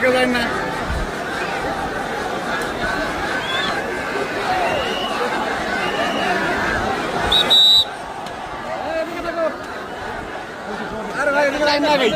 কেউ যায় না। আরে ভাই এদিকে লাইন না ভাই।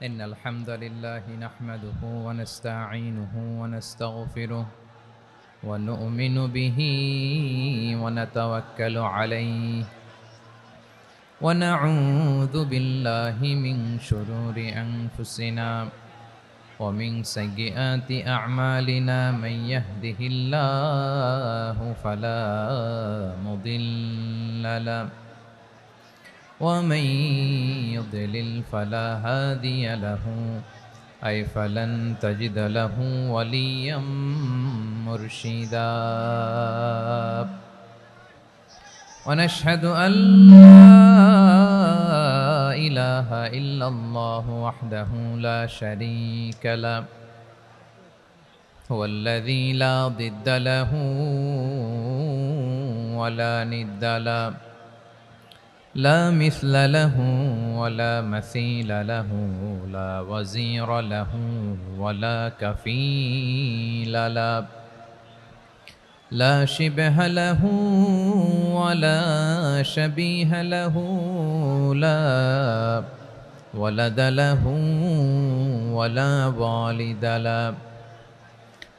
إن الحمد لله نحمده ونستعينه ونستغفره ونؤمن به ونتوكل عليه ونعوذ بالله من شرور أنفسنا ومن سيئات أعمالنا من يهده الله فلا مضل له ومن يضلل فلا هادي له أي فلن تجد له وليا مرشدا ونشهد أن لا إله إلا الله وحده لا شريك له هو الذي لا ضد له ولا ند له لا مثل له ولا مثيل له لا وزير له ولا كفيل له لا شبه له ولا شبيه له لا ولد له ولا والد له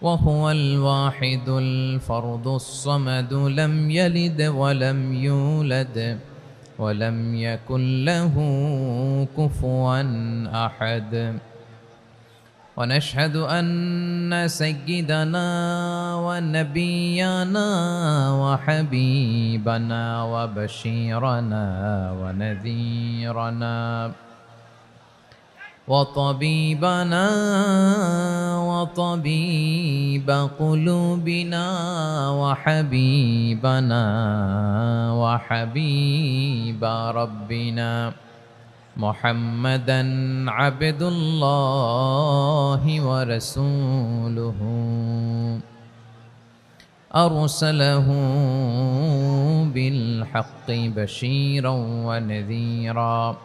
وهو الواحد الفرد الصمد لم يلد ولم يولد ولم يكن له كفوا أحد. ونشهد أن سيدنا ونبينا وحبيبنا وبشيرنا ونذيرنا وطبيبنا وطبيب قلوبنا وحبيبنا وحبيب ربنا محمدا عبد الله ورسوله أرسله بالحق بشيرا ونذيرا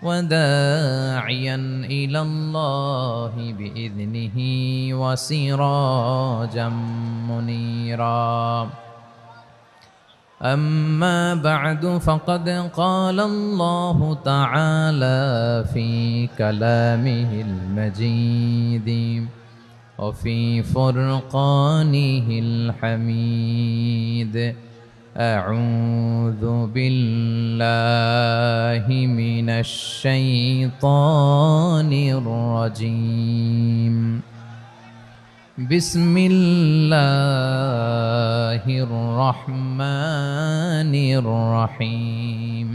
وداعيا إلى الله بإذنه وسراجا منيرا. أما بعد فقد قال الله تعالى في كلامه المجيد وفي فرقانه الحميد: أعوذ بالله من الشيطان الرجيم. بسم الله الرحمن الرحيم.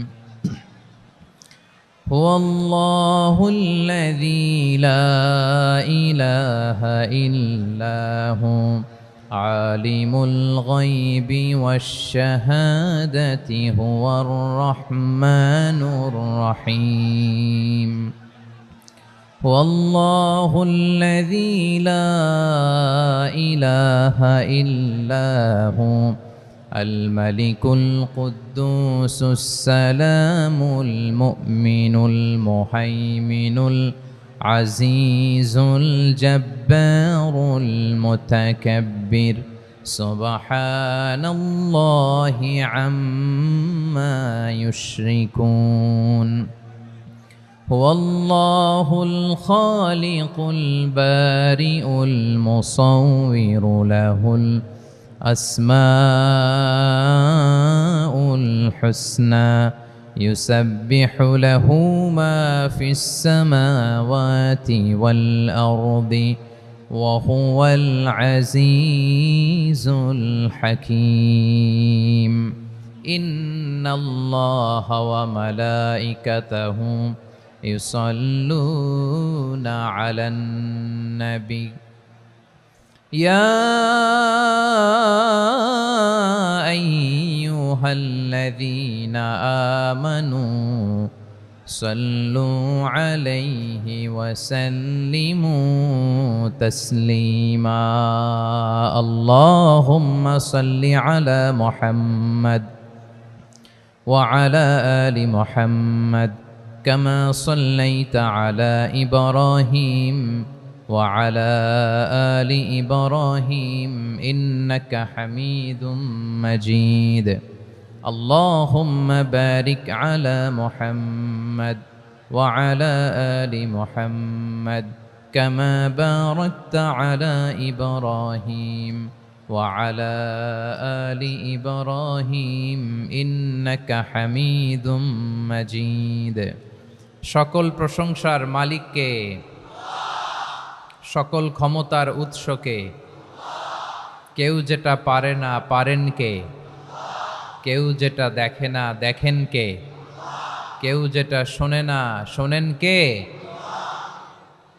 هو الله الذي لا إله إلا هو عالم الغيب والشهادة هو الرحمن الرحيم. هو الله الذي لا إله إلا هو الملك القدوس السلام المؤمن المهيمن العزيز الجبار المتكبر سبحان الله عما يشركون. هو الله الخالق البارئ المصور له الأسماء الحسنى يسبح له ما في السماوات والأرض وهو العزيز الحكيم. إن الله وملائكته يصلون على النبي يا أيها الذين آمنوا صلوا عليه وسلموا تسليما. اللهم صل على محمد وعلى آل محمد كما صليت على إبراهيم وعلى آل إبراهيم إنك حميد مجيد. اللهم بارك على محمد وعلى آل محمد كما باركت على إبراهيم وعلى آل إبراهيم إنك حميد مجيد. সকল প্রশংসার মালিককে, সকল ক্ষমতার উৎসকে। কেউ যেটা পারে না পারেন কে, কেউ যেটা দেখে না দেখেন কে, কেউ যেটা শোনে না শোনেন কে?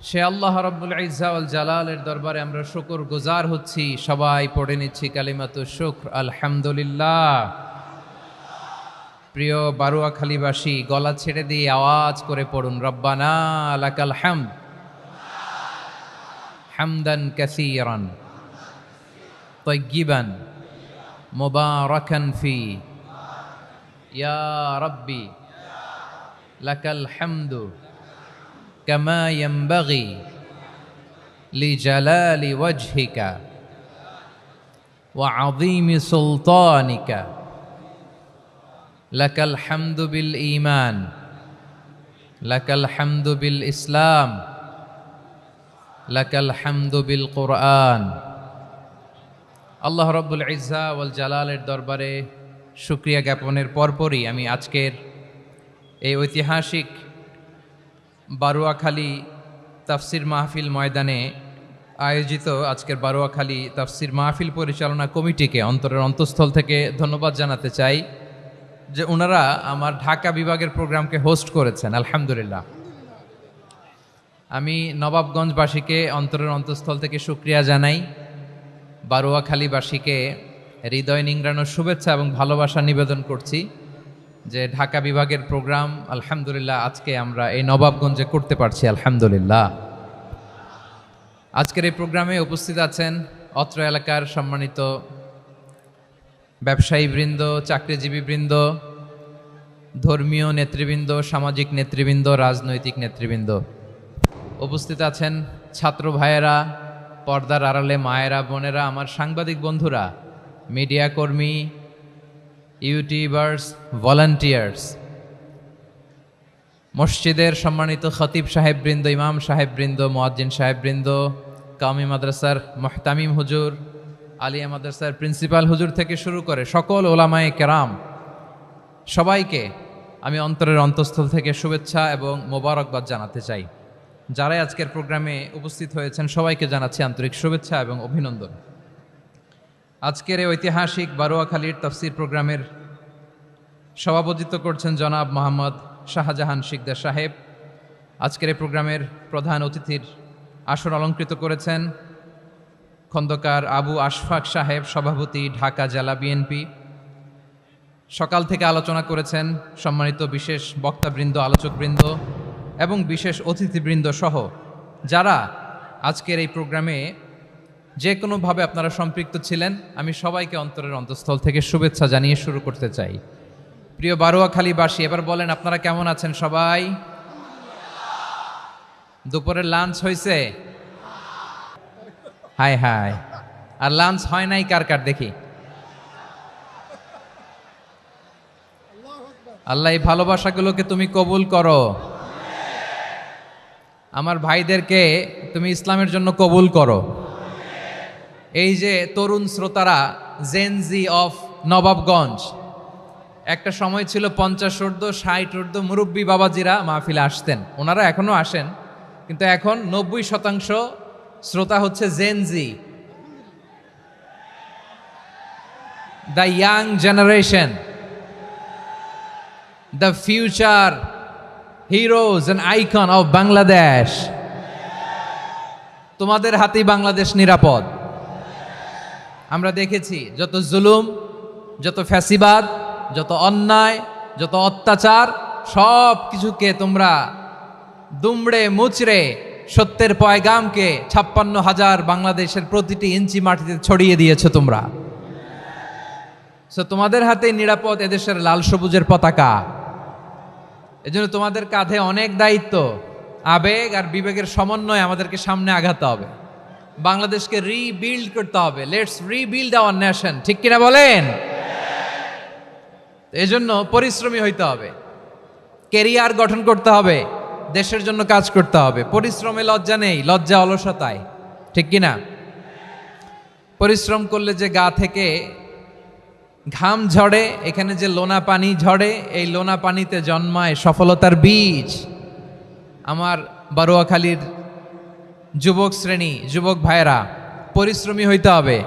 সে আল্লাহ রাব্বুল ইজ্জা ওয়াল জালালের দরবারে আমরা শুকর গুজার হচ্ছি। সবাই পড়ে নিচ্ছি কালিমাতুশ শুকর, আলহামদুলিল্লাহ। প্রিয় বারুয়াখালীবাসী, গলা ছেড়ে দিয়ে আওয়াজ করে পড়ুন, রব্বানা লাকাল হামদ হামদান কাসীরান তাইয়্যিবান মুবারাকান ফি ইয়া রাব্বি লাকাল হামদু কামা ইয়ানবাগি লিজালালি ওয়াজহিকা ওয়া আযীমি সুলতানিকা। লাকাল হামদু বিল ঈমান, লাকাল হামদু বিল ইসলাম, লাকাল হামদু বিল কুরআন, আল্লাহ রব্বুল ইজ্জা ওয়াল জালালের দরবারে শুকরিয়া জ্ঞাপনের পরপরই আমি আজকের এই ঐতিহাসিক বারুয়াখালী তাফসির মাহফিল ময়দানে আয়োজিত আজকের বারুয়াখালী তাফসির মাহফিল পরিচালনা কমিটিকে অন্তরের অন্তঃস্থল থেকে ধন্যবাদ জানাতে চাই যে ওনারা আমার ঢাকা বিভাগের প্রোগ্রামকে হোস্ট করেছেন। আলহামদুলিল্লাহ। আমি নবাবগঞ্জবাসীকে অন্তরের অন্তঃস্থল থেকে শুকরিয়া জানাই, বারুয়াখালীবাসীকে হৃদয় নিংড়ানোর শুভেচ্ছা এবং ভালোবাসা নিবেদন করছি যে ঢাকা বিভাগের প্রোগ্রাম আলহামদুলিল্লাহ আজকে আমরা এই নবাবগঞ্জে করতে পারছি। আলহামদুলিল্লাহ। আজকের এই প্রোগ্রামে উপস্থিত আছেন অত্র এলাকার সম্মানিত ব্যবসায়ীবৃন্দ, চাকরিজীবীবৃন্দ, ধর্মীয় নেতৃবৃন্দ, সামাজিক নেতৃবৃন্দ, রাজনৈতিক নেতৃবৃন্দ। উপস্থিত আছেন ছাত্র ভাইয়েরা, পর্দার আড়ালে মায়েরা, বোনেরা, আমার সাংবাদিক বন্ধুরা, মিডিয়া কর্মী, ইউটিউবার্স, ভলান্টিয়ার্স, মসজিদের সম্মানিত খতিব সাহেববৃন্দ, ইমাম সাহেববৃন্দ, মুয়াজ্জিন সাহেববৃন্দ, কাওমি মাদ্রাসার মুহতামিম হুজুর, আলিয়া মাদ্রাসার প্রিন্সিপাল হুজুর থেকে শুরু করে সকল ওলামায়ে কেরাম, সবাইকে আমি অন্তরের অন্তঃস্থল থেকে শুভেচ্ছা এবং মোবারকবাদ জানাতে চাই। যারাই আজকের প্রোগ্রামে উপস্থিত হয়েছেন সবাইকে জানাচ্ছি আন্তরিক শুভেচ্ছা এবং অভিনন্দন। আজকের এই ঐতিহাসিক বারুয়াখালীর তাফসির প্রোগ্রামের সভাপতিত্ব করছেন জনাব মোহাম্মদ শাহজাহান শিকদার সাহেব। আজকের এই প্রোগ্রামের প্রধান অতিথির আসন অলঙ্কৃত করেছেন খন্দকার আবু আশফাক সাহেব, সভাপতি, ঢাকা জেলা বিএনপি। সকাল থেকে আলোচনা করেছেন সম্মানিত বিশেষ বক্তাবৃন্দ, আলোচকবৃন্দ এবং বিশেষ অতিথিবৃন্দ সহ যারা আজকের এই প্রোগ্রামে যে কোনোভাবে আপনারা সম্পৃক্ত ছিলেন। আমি সবাইকে অন্তরের অন্তঃস্থল থেকে শুভেচ্ছা জানিয়ে শুরু করতে চাই। প্রিয় বারুয়াখালীবাসী, এবার বলেন আপনারা কেমন আছেন সবাই? দুপুরের লাঞ্চ হয়েছে? High high. আর লাঞ্চ হয় নাই কার কার দেখি? আল্লাহ এই ভালোবাসাগুলোকে তুমি কবুল করো। আমার ভাইদেরকে তুমি ইসলামের জন্য কবুল করো। এই যে তরুণ শ্রোতারা, জেনজি অফ নবাবগঞ্জ, একটা সময় ছিল 50 ঊর্ধ্ব 60 ঊর্ধ্ব মুরব্বী বাবাজিরা মাহফিলে আসতেন, ওনারা এখনো আসেন, কিন্তু এখন 90% শ্রোতা হচ্ছে Gen Z, the young generation, the future heroes and icon of Bangladesh. তোমাদের হাতেই বাংলাদেশ নিরাপদ। আমরা দেখেছি যত জুলুম, যত ফ্যাসিবাদ, যত অন্যায়, যত অত্যাচার, সব কিছুকে তোমরা দুমড়ে মুচড়ে সত্যের পয়গামকে 56,000 বাংলাদেশের প্রতিটি ইঞ্চি মাটিতে ছড়িয়ে দিয়েছো তোমরা। সো তোমাদের হাতে নিরাপদ এদেশের লাল সবুজের পতাকা। এজন্য তোমাদের কাঁধে অনেক দায়িত্ব, আবেগ আর বিবেকের সমন্বয়ে আমাদেরকে সামনে আগাতে হবে। বাংলাদেশকে রিবিল্ড করতে হবে। লেটস রিবিল্ড আওয়ার নেশন, ঠিক কিনা বলেন? এজন্য পরিশ্রমী হইতে হবে, কেরিয়ার গঠন করতে হবে, দেশের জন্য কাজ করতে হবে। পরিশ্রমে লজ্জা নেই, লজ্জা অলসতায়, ঠিক কিনা? পরিশ্রম করলে যে গা থেকে ঘাম ঝরে, এখানে যে লোনা পানি ঝরে, এই লোনা পানিতে জন্মায় সফলতার বীজ। আমার বারুয়াখালীর যুবক শ্রেণী, যুবক ভাইয়েরা, পরিশ্রমী হইতে হবে।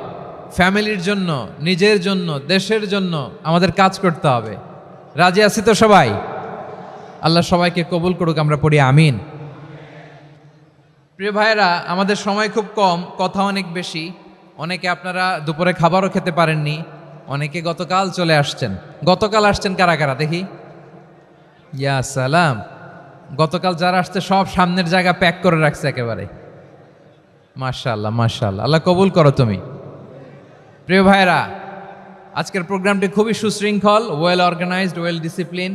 ফ্যামিলির জন্য, নিজের জন্য, দেশের জন্য আমাদের কাজ করতে হবে। রাজি আছি তো সবাই? আল্লাহ সবাইকে কবুল করুক, আমরা পড়ি আমিন। প্রিয় ভাইয়েরা, আমাদের সময় খুব কম, কথা অনেক বেশি। অনেকে আপনারা দুপুরে খাবারও খেতে পারেননি, অনেকে গতকাল চলে আসছেন। গতকাল আসছেন কারা কারা দেখি? ইয়া সালাম। গতকাল যারা আসছে সব সামনের জায়গা প্যাক করে রাখছে একেবারে। মাশাআল্লাহ, মাশাআল্লাহ, আল্লাহ কবুল করো তুমি। প্রিয় ভাইয়েরা, আজকের প্রোগ্রামটি খুবই সুশৃঙ্খল, ওয়েল অর্গানাইজড, ওয়েল ডিসিপ্লিন।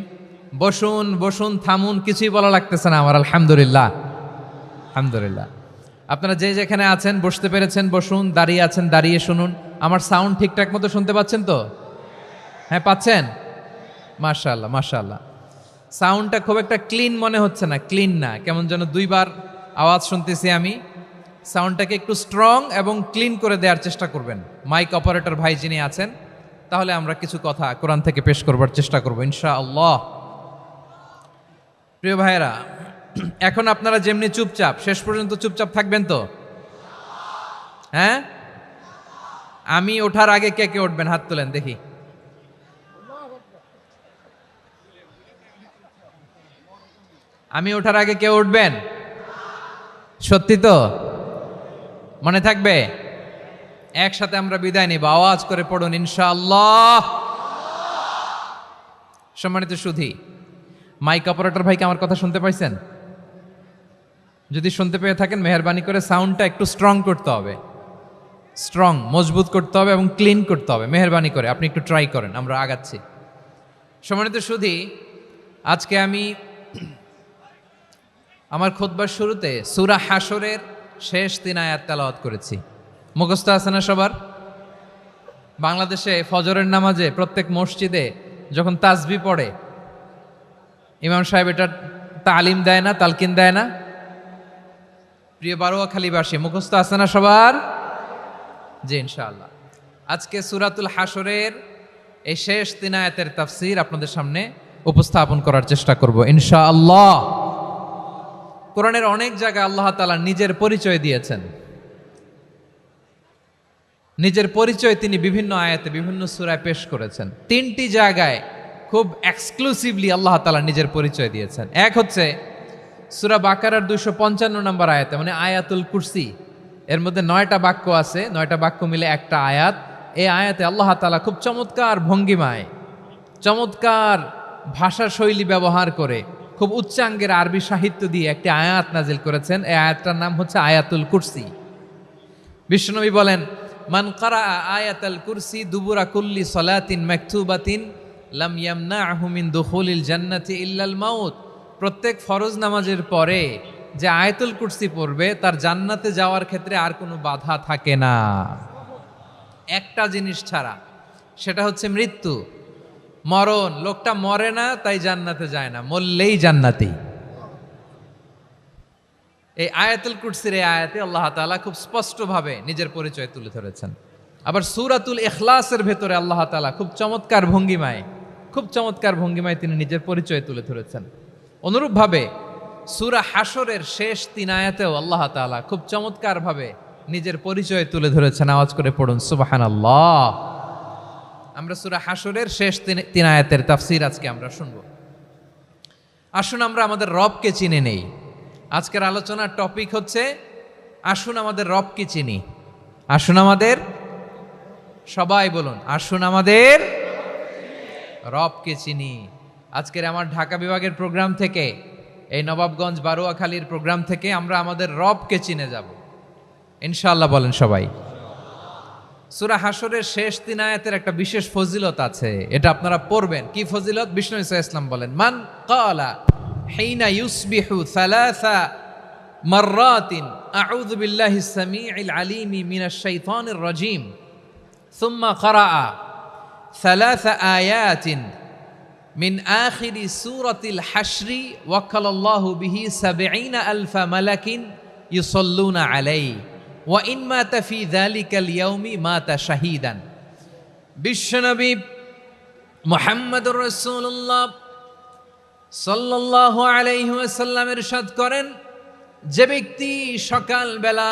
বসুন বসুন, থামুন, কিছুই বলা লাগতেছে না আমার। আলহামদুলিল্লাহ, আলহামদুলিল্লাহ। আপনারা যে যেখানে আছেন বসতে পেরেছেন বসুন, দাঁড়িয়ে আছেন দাঁড়িয়ে শুনুন। আমার সাউন্ড ঠিকঠাক মতো শুনতে পাচ্ছেন তো? হ্যাঁ, পাচ্ছেন? মাশাআল্লাহ, মাশাআল্লাহ। সাউন্ডটা খুব একটা ক্লিন মনে হচ্ছে না, ক্লিন না, কেমন যেন দুইবার আওয়াজ শুনতেছি আমি। সাউন্ডটাকে একটু স্ট্রং এবং ক্লিন করে দেওয়ার চেষ্টা করবেন। মাইক অপারেটর ভাই যিনি আছেন, তাহলে আমরা কিছু কথা কোরআন থেকে পেশ করবার চেষ্টা করব ইনশাআল্লাহ। প্রিয় ভাইয়েরা, এখন আপনারা যেমনি চুপচাপ, শেষ পর্যন্ত চুপচাপ থাকবেন তো? হ্যাঁ, আমি ওঠার আগে কে কে উঠবেন? হাত তোলেন দেখি। আমি ওঠার আগে কে উঠবেন? সত্যি তো? মনে থাকবে? একসাথে আমরা বিদায় নিব, আওয়াজ করে পড়ুন ইনশাআল্লাহ। সম্মানিত সুধী, মাইক অপারেটর ভাইকে আমার কথা শুনতে পাইছেন? যদি শুনতে পেয়ে থাকেন, মেহেরবানি করে সাউন্ডটা একটু স্ট্রং করতে হবে, স্ট্রং মজবুত করতে হবে এবং ক্লিন করতে হবে। মেহেরবানি করে আপনি একটু ট্রাই করেন, আমরা আগাচ্ছি। সম্মানিত সুধী, আজকে আমি আমার খুতবার শুরুতে সূরা হাশরের শেষ 3 আয়াত তেলাওয়াত করেছি। মুখস্থ আছে না সবার? বাংলাদেশে ফজরের নামাজে প্রত্যেক মসজিদে যখন তাসবিহ পড়ে, ইমাম সাহেব এটা তালিম দেয় না, তালকিন দেয় না? প্রিয় বারোয়াখালীবাসী, মুখস্থ আছে না সবার? জি ইনশাআল্লাহ। আজকে সূরাতুল হাশরের এই শেষ 3 আয়াতের তাফসীর আপনাদের সামনে উপস্থাপন করার চেষ্টা করব ইনশাআল্লাহ। কোরআনের অনেক জায়গায় আল্লাহ তাআলা নিজের পরিচয় দিয়েছেন। নিজের পরিচয় তিনি বিভিন্ন আয়াতে বিভিন্ন সূরায় পেশ করেছেন। 3টি জায়গায় খুব এক্সক্লুসিভলি আল্লাহ তাআলা নিজের পরিচয় দিয়েছেন। এক হচ্ছে সূরা বাকারার 255 নম্বর আয়াতে, মানে আয়াতুল কুরসি। এর মধ্যে 9টা বাক্য আছে, 9টা বাক্য মিলে একটা আয়াত। এই আয়াতে আল্লাহ তাআলা খুব চমৎকার ভঙ্গিমায়, চমৎকার ভাষা শৈলী ব্যবহার করে, খুব উচ্চাঙ্গের আরবি সাহিত্য দিয়ে একটি আয়াত নাজিল করেছেন। এই আয়াতটার নাম হচ্ছে আয়াতুল কুরসি। বিশ্বনবী বলেন, মান কারা আয়াতুল কুরসি দুবুরা কুল্লি সলাতিন মাকতুবাতিন লাম ইয়ামনাহু মিন দুখুলিল জান্নাতি ইল্লাল মাউত। প্রত্যেক ফরজ নামাজের পরে যে আয়াতুল কুরসি পড়বে, তার জান্নাতে যাওয়ার ক্ষেত্রে আর কোনো বাধা থাকে না, একটা জিনিস ছাড়া, সেটা হচ্ছে মৃত্যু, মরণ। লোকটা মরে না তাই জান্নাতে যায় না, মরলেই জান্নাতি। এই আয়াতুল কুরসির এই আয়াতে আল্লাহ তাআলা খুব স্পষ্টভাবে নিজের পরিচয় তুলে ধরেছেন। আবার সূরাতুল ইখলাসের ভেতরে আল্লাহ তাআলা খুব চমৎকার ভঙ্গিমায় তিনি নিজের পরিচয় তুলে ধরেছেন। অনুরূপভাবে সূরা হাশরের শেষ 3 আয়াতেও আল্লাহ তাআলা খুব চমৎকারভাবে নিজের পরিচয় তুলে ধরেছেন। আওয়াজ করে পড়ুন সুবহানাল্লাহ। আমরা সূরা হাশরের শেষ 3 আয়াতের তাফসীর আজকে আমরা শুনব। আসুন আমরা আমাদের রবকে চিনে নেই। আজকের আলোচনার টপিক হচ্ছে আসুন আমাদের রবকে চিনি। আসুন আমাদের, সবাই বলুন, আসুন আমাদের রবকে চিনি। আজকের আমার ঢাকা বিভাগের প্রোগ্রাম থেকে, এই নবাবগঞ্জ বারোয়াখালীর প্রোগ্রাম থেকে আমরা আমাদের রবকে চিনে যাব ইনশাআল্লাহ। বলেন সবাই। সূরা হাশরের শেষ 3 আয়াতের একটা বিশেষ ফজিলত আছে, এটা আপনারা পড়বেন। কি ফজিলত? বিষ্ণু ইসা ইসলাম বলেন, মান ক্বালা হিনা ইউসবিহু সালাসা মাররাতিন আউযু বিল্লাহিস সামিউল আলিম মিনাশ শাইতানির রাজীম সুম্মা ক্বারাআ সালাসা আয়াতিন মিন আখিরি সূরাতিল হাশরি ওয়াক্কালাল্লাহু বিহি ৭০,০০০ মালাকিন ইউসাল্লুনা আলাইহি ওয়া ইন মাতা ফি যালিকাল ইয়াউমি মাতা শাহীদান। বিশ্বনবী মুহাম্মদুর রাসূলুল্লাহ সাল্লাল্লাহু আলাইহি ওয়াসাল্লাম ইরশাদ করেন, যে ব্যক্তি সকালবেলা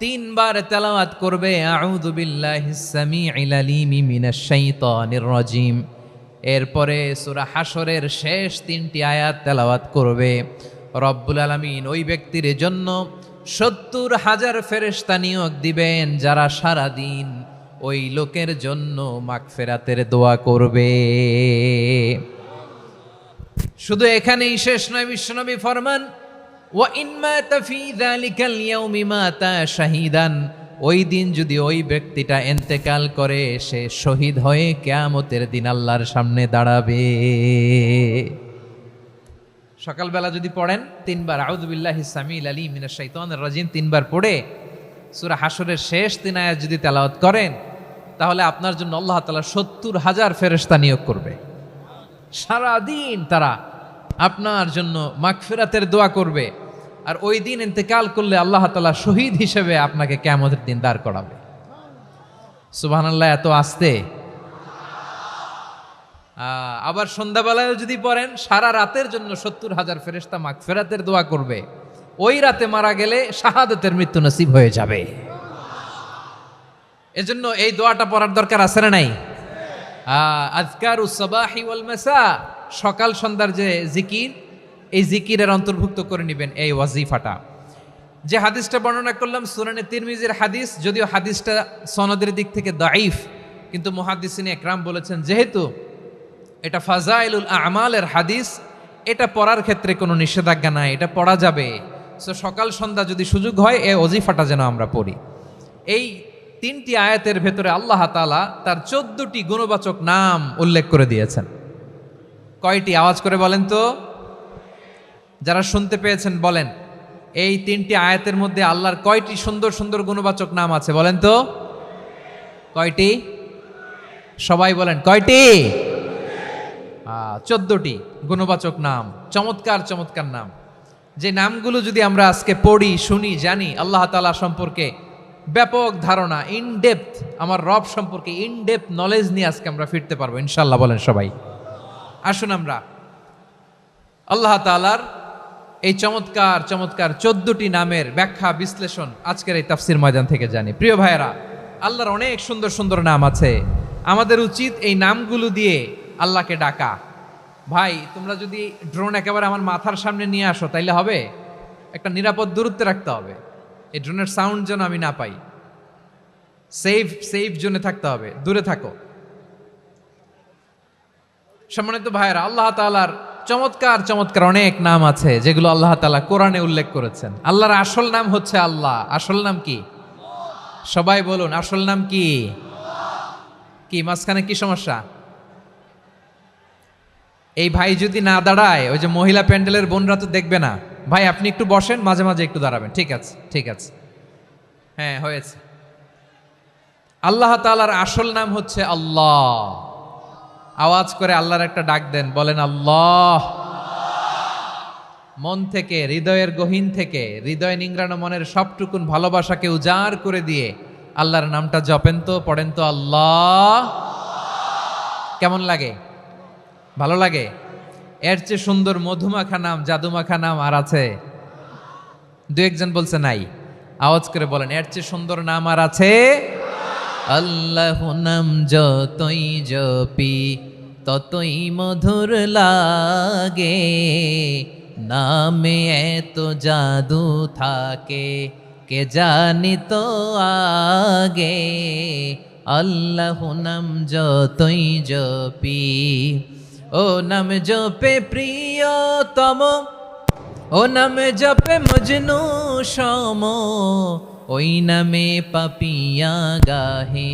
3 বার তেলাওয়াত করবে আউযু বিল্লাহিস সামিউল আলিম মিনাশ শাইতানির রাজীম, এরপরে সূরা হাশরের শেষ 3টি আয়াত তেলাওয়াত করবে, রব্বুল আলামিন ওই ব্যক্তির জন্য ৭০,০০০ ফেরেশতা নিয়োগ দিবেন, যারা সারা দিন ওই লোকের জন্য মাগফিরাতের দোয়া করবে। শুধু এখানেই শেষ নয়, বিশ্বনবী ফরমান, ওয়া ইন মাতা ফি যালিকাল ইয়াউমি মাতা শাহীদান, ওই দিন যদি ওই ব্যক্তিটা ইন্তেকাল করে, সে শহীদ হয়ে কিয়ামতের দিন আল্লাহর সামনে দাঁড়াবে। সকালবেলা যদি পড়েন 3 বার আউযু বিল্লাহিস সামিউল আলিম মিনাশ শাইতানির রাজীম 3 বার পড়ে সূরা হাশরের শেষ 3 আয়াত যদি তেলাওয়াত করেন, তাহলে আপনার জন্য আল্লাহ তাআলা ৭০,০০০ ফেরেশতা নিয়োগ করবে। সারা দিন তারা আপনার জন্য মাগফিরাতের দোয়া করবে। আর ওই দিন ইন্তেকাল করলে আল্লাহ তাআলা শহীদ হিসেবে আপনাকে কিয়ামতের দিন দাঁড় করাবে। সুবহানাল্লাহ, এত আস্তে। আবার সন্ধ্যাবেলায় যদি পড়েন, সারা রাতের জন্য 70,000 ফেরেশতা মাগফিরাতের দোয়া করবে। ওই রাতে মারা গেলে শাহাদাতের মৃত্যু নসিব হয়ে যাবে। এজন্য এই দোয়াটা পড়ার দরকার আছে না নাই? আযকারুস সাবাহি ওয়াল মাসা, সকাল সন্ধ্যার যে জিকির, এই জিকিরের অন্তর্ভুক্ত করে নেবেন এই ওয়াজিফাটা। যে হাদিসটা বর্ণনা করলাম সুনানে তিরমিজির হাদিস, যদিও হাদিসটা সনদের দিক থেকে দাঈফ, কিন্তু মুহাদ্দিসিনে একরাম বলেছেন যেহেতু এটা ফাজাইলুল আমালের হাদিস, এটা পড়ার ক্ষেত্রে কোনো নিষেধাজ্ঞা নাই, এটা পড়া যাবে। সো সকাল সন্ধ্যা যদি সুযোগ হয় এই ওয়াজিফাটা যেন আমরা পড়ি। এই 3টি আয়াতের ভেতরে আল্লাহ তাআলা তার 14টি গুণবাচক নাম উল্লেখ করে দিয়েছেন। কয়টি? আওয়াজ করে বলেন তো, যারা শুনতে পেয়েছেন বলেন। এই 3টি আয়াতের মধ্যে আল্লাহর কয়টি সুন্দর সুন্দর গুণবাচক নাম আছে বলেন তো? কয়টি? সবাই বলেন কয়টি? 14টি গুণবাচক নাম, চমৎকার চমৎকার নাম। যে নামগুলো যদি আমরা আজকে পড়ি, শুনি, জানি, আল্লাহ তাআলা সম্পর্কে ব্যাপক ধারণা, ইনডেপথ, আমার রব সম্পর্কে ইনডেপথ নলেজ নিয়ে আজকে আমরা ফিরতে পারবো ইনশাআল্লাহ। বলেন সবাই। আসুন আমরা আল্লাহ তাআলার এই চমৎকার চমৎকার 14টি নামের ব্যাখ্যা বিশ্লেষণ আজকের এই তাফসীর ময়দান থেকে জানি। প্রিয় ভাইয়েরা, আল্লাহর অনেক সুন্দর সুন্দর নাম আছে। আমাদের উচিত এই নামগুলো দিয়ে আল্লাহকে ডাকা। ভাই, তোমরা যদি ড্রোন একেবারে আমার মাথার সামনে নিয়ে আসো তাইলে হবে? একটা নিরাপদ দূরত্বে রাখতে হবে, এই ড্রোনের সাউন্ড যেন আমি না পাই। সেফ জোনে থাকতে হবে, দূরে থাকো। সম্মানিত ভাইয়েরা, আল্লাহ তাআলার চমৎকার চমৎকার অনেক নাম আছে যেগুলো আল্লাহ তাআলা কোরআনে উল্লেখ করেছেন। আল্লাহর আসল নাম হচ্ছে আল্লাহ। আসল নাম কি? সবাই বলুন, আসল নাম কি? কি মাঝখানে কি সমস্যা? এই ভাই যদি না দাঁড়ায়, ওই যে মহিলা প্যান্ডেলের বোনরা তো দেখবে না। ভাই আপনি একটু বসেন, মাঝে মাঝে একটু দাঁড়াবেন। ঠিক আছে, ঠিক আছে, হ্যাঁ হয়েছে। আল্লাহ তাআলার আসল নাম হচ্ছে আল্লাহ। আওয়াজ করে আল্লাহর একটা ডাক দেন, বলেন আল্লাহ। মন থেকে, হৃদয়ের গহীন থেকে, হৃদয় নিংড়ানো মনের সবটুকুন ভালোবাসাকে উজাড় করে দিয়ে আল্লাহর নামটা জপেন তো, পড়েন তো আল্লাহ। কেমন লাগে? ভালো লাগে? এর চেয়ে সুন্দর মধুমাখা নাম, জাদুমাখা নাম আর আছে? দু একজন বলছে নাই। আওয়াজ করে বলেন, এর চেয়ে সুন্দর নাম আর আছে? আল্লাহ নাম যতই জপি ততই মধুর লাগে, নামে এত জাদু থাকে কে জানি তো আগে। আল্লাহ নাম যতই জপি, ও নাম জপে প্রিয়তম, ও নামে জপে মজনু সম, ওই নামে পাপিয়া গাহে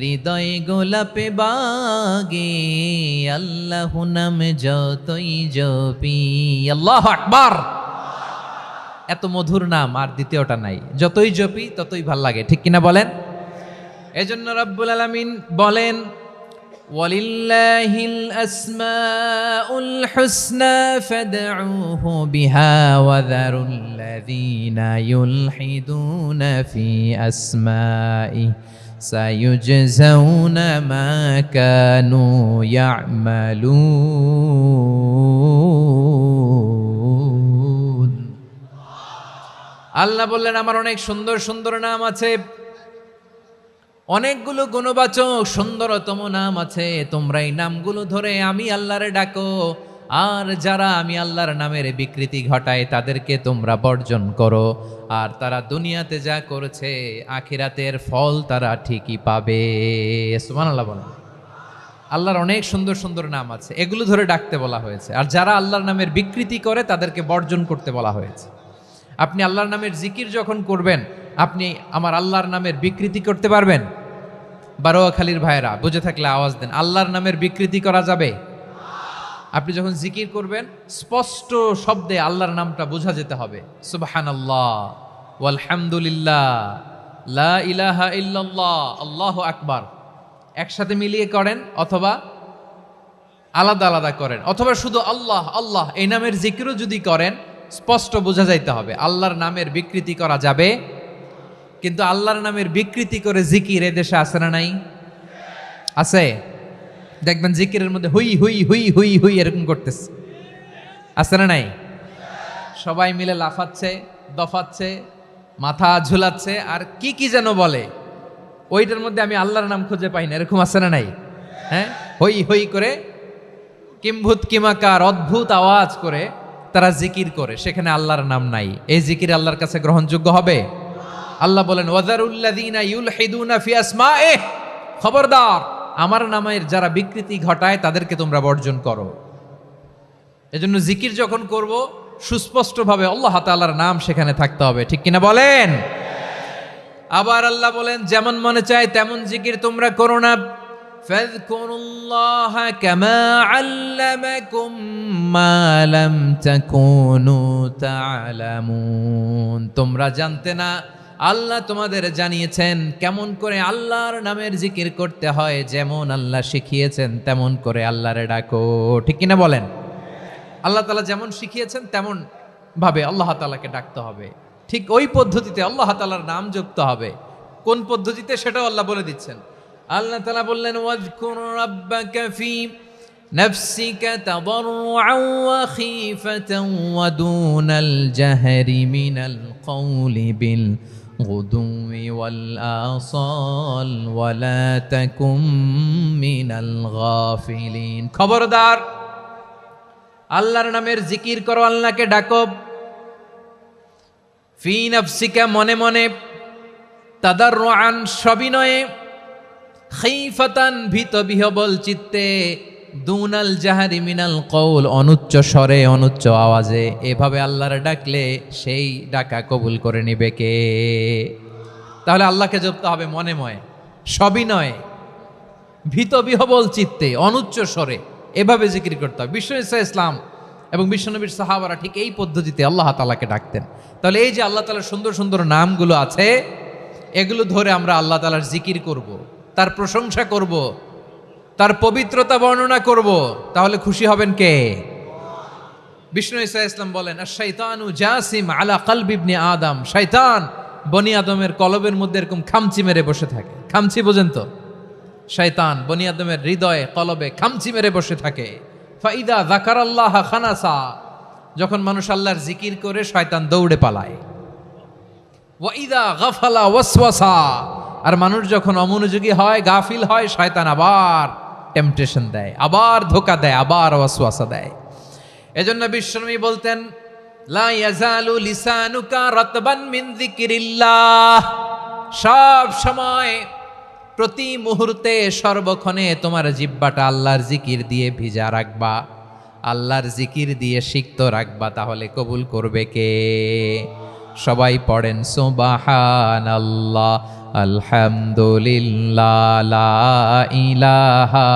হৃদয় গোলাপে বাগে। আল্লাহ নাম যতই জপি। আল্লাহু আকবার। এত মধুর নাম আর দ্বিতীয়টা নাই। যতই জপি ততই ভাল লাগে, ঠিক কিনা বলেন? এজন্য রব্বুল আলামিন বলেন, ওয়ালিল্লাহিল আসমাউল হুসনা ফাদউহু বিহা ওয়া যারুল্লাযীনা ইউলহিদুনা ফি আসমাই সায়ুজজাউনা মা কানু ইয়ামালুন। আল্লাহ বললেন, আমার অনেক সুন্দর সুন্দর নাম আছে, অনেকগুলো গুণবাচক সুন্দরতম নাম আছে। তোমরা এই নামগুলো ধরে আমি আল্লাহরে ডাকো, আর যারা আমি আল্লাহর নামের বিকৃতি ঘটায় তাদেরকে তোমরা বর্জন করো। আর তারা দুনিয়াতে যা করেছে আখিরাতের ফল তারা ঠিকই পাবে। সুবহানাল্লাহ বলেন। আল্লাহর অনেক সুন্দর সুন্দর নাম আছে, এগুলো ধরে ডাকতে বলা হয়েছে। আর যারা আল্লাহর নামের বিকৃতি করে তাদেরকে বর্জন করতে বলা হয়েছে। আপনি আল্লাহর নামের জিকির যখন করবেন, আপনি আমার আল্লাহর নামের বিকৃতি করতে পারবেন? বারোয়াখালীর ভাইরা বুঝে থাকলে আওয়াজ দেন, আল্লাহর নামের বিকৃতি করা যাবে? আপনি যখন জিকির করবেন স্পষ্ট শব্দে আল্লাহর নামটা বোঝা যেতে হবে। সুবহানাল্লাহ, ওয়ালহামদুলিল্লাহ, লা ইলাহা ইল্লাল্লাহ, আল্লাহু আকবার। একসাথে মিলিয়ে করেন অথবা আলাদা আলাদা করেন, অথবা শুধু আল্লাহ আল্লাহ এই নামের জিকিরও যদি করেন স্পষ্ট বোঝা যাইতে হবে। আল্লাহর নামের বিকৃতি করা যাবে, কিন্তু আল্লাহর নামের বিকৃতি করে জিকির এদেশে আছে না নাই? আছে। দেখবেন জিকিরের মধ্যে হুই হুই হুই হুই হুই এরকম করতেছে, আছে না নাই? সবাই মিলে লাফাচ্ছে, দফাচ্ছে, মাথা ঝুলাচ্ছে, আর কি কি যেন বলে, ওইটার মধ্যে আমি আল্লাহর নাম খুঁজে পাই না, এরকম আছে না নাই? হ্যাঁ, হই হই করে কিম্ভূত কিমাকার অদ্ভুত আওয়াজ করে তারা জিকির করে, সেখানে আল্লাহর নাম নাই। এই জিকির আল্লাহর কাছে গ্রহণযোগ্য হবে? আল্লাহ বলেন ওয়াযারুল্লাযীনা ইউলহিদুনা ফি আসমাইহি, খবরদার আমার নামের যারা বিকৃতি ঘটায় তাদেরকে তোমরা বর্জন করো। এজন্য জিকির যখন করব সুস্পষ্টভাবে আল্লাহ তাআলার নাম সেখানে থাকতে হবে, ঠিক কিনা বলেন? আবার আল্লাহ বলেন যেমন মনে চায় তেমন জিকির তোমরা করো না। ফাযকুরুল্লাহা কামা আল্লামাকুম মা লাম তাকুনু তা'লামুন, তোমরা জানতে না, আল্লাহ তোমাদের জানিয়েছেন কেমন করে আল্লাহর নামের জিকির করতে হয়, যেমন আল্লাহ শিখিয়েছেন তেমন করে আল্লাহরে ডাকো, ঠিক কিনা বলেন? আল্লাহ তাআলা যেমন শিখিয়েছেন তেমন ভাবে আল্লাহ তাআলাকে ডাকতে হবে, ঠিক ওই পদ্ধতিতে আল্লাহ তাআলার নাম যুক্ত হবে। কোন পদ্ধতিতে সেটাও আল্লাহ বলে দিচ্ছেন। আল্লাহ তাআলা বললেন ওয়াজকুর রাব্বাকা ফি নাফসিকা তাদাররুআন ওয়া খীফাতান ওয়া দুনাল জাহরি মিনাল কওলি বিল গুদুই ওয়াল আসাল ওয়া লা তাকুম মিনাল গাফিলিন। খবরদার আল্লাহর নামের জিকির করো, আল্লাহকে ডাকো। ফি নাফসিকা মনে মনে, তাদাররুআন সবিনয়ে, খাইফাতান ভীত বিহবল চিত্তে, দুনাল জাহারি মিনাল কওল অনুচ্চ স্বরে অনুচ্চ আওয়াজে। এভাবে আল্লাহর ডাকলে সেই ডাকা কবুল করে নিবে কে? তাহলে আল্লাহকে জপতে হবে মনে মনে, সবিনয়ে, ভীত বিহবল চিত্তে, অনুচ্চ স্বরে, এভাবে জিকির করতে হবে। বিশ্ব ইসলাম এবং বিশ্বনবীর সাহাবারা ঠিক এই পদ্ধতিতে আল্লাহ তাআলাকে ডাকতেন। তাহলে এই যে আল্লাহ তাআলার সুন্দর সুন্দর নামগুলো আছে, এগুলো ধরে আমরা আল্লাহ তাআলার জিকির করব, তার প্রশংসা করব, তার পবিত্রতা বর্ণনা করব, তাহলে খুশি হবেন কে? বিষ্ণু ঈসা ইসলাম বলেন আশ-শাইতানু জাসিম আলা কলবি ইবনে আদম, শয়তান বনি আদমের কলবের মধ্যে এরকম খামচি মেরে বসে থাকে। খামচি বোঝেন তো? শয়তান বনি আদমের হৃদয়ে কলবে খামচি মেরে বসে থাকে। ফাইদা যাকারাল্লাহ খানাসা, যখন মানুষ আল্লাহর জিকির করে শয়তান দৌড়ে পালায়। ওয়াইদা গাফালা ওয়াসওয়াসা, আর মানুষ যখন অমনোযোগী হয়, গাফিল হয়, শয়তান আবার টেম্পটেশন দেয়, আবার ধোঁকা দেয়, আবার ওয়াসওয়াসা দেয়। এজন্য বিশ্বনবী বলতেন লা ইয়াজালু লিসানুকা রাতবান মিন যিকরিল্লাহ, সব সময় প্রতি মুহূর্তে সর্বক্ষণে তোমার জিহ্বাটা আল্লাহর জিকির দিয়ে ভিজা রাখবা, আল্লাহর জিকির দিয়ে সিক্ত রাখবা, তাহলে কবুল করবে কে? সবাই পড়েন সুবহানাল্লাহ, আলহামদুলিল্লাহ, লা ইলাহা